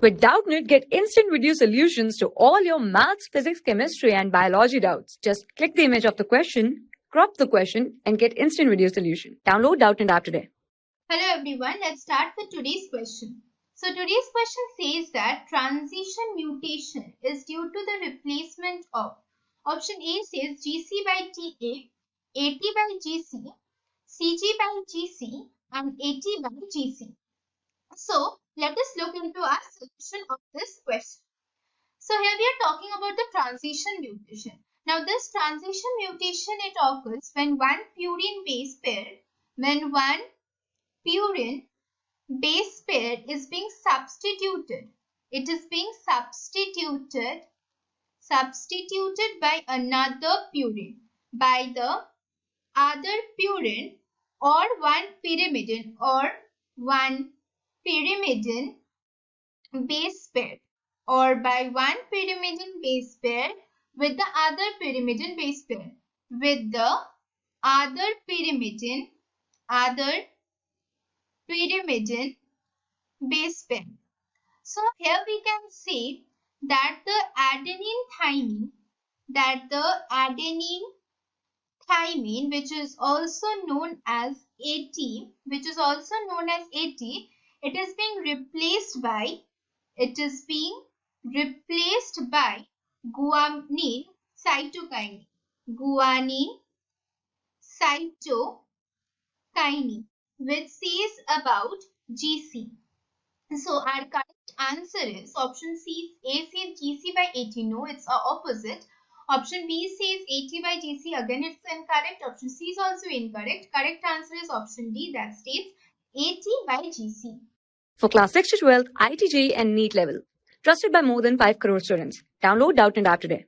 With Doubtnut, get instant video solutions to all your maths, physics, chemistry, and biology doubts. Just click the image of the question, crop the question, and get instant video solution. Download Doubtnut app today. Hello everyone, let's start with today's question. So today's question says that transition mutation is due to the replacement of option A says GC by TA, AT by GC, CG by GC and AT by GC. So let us look into our solution of this question. So here we are talking about the transition mutation. Now this transition mutation, it occurs when one purine base pair is being substituted. It is being substituted by another purine, by the other purine or one pyrimidine base pair, or by one pyrimidine base pair with the other pyrimidine base pair, with the other pyrimidine base pair. So here we can see that the adenine thymine, which is also known as AT, it is being replaced by guanine cytokinin, which says about GC. So our correct answer is option C. A says GC by AT. No, it's opposite. Option B says AT by GC. Again, it's incorrect. Option C is also incorrect. Correct answer is option D, that states AT by GC. For class 6 to 12, IIT JEE and NEET level. Trusted by more than 5 crore students. Download Doubtnut app today.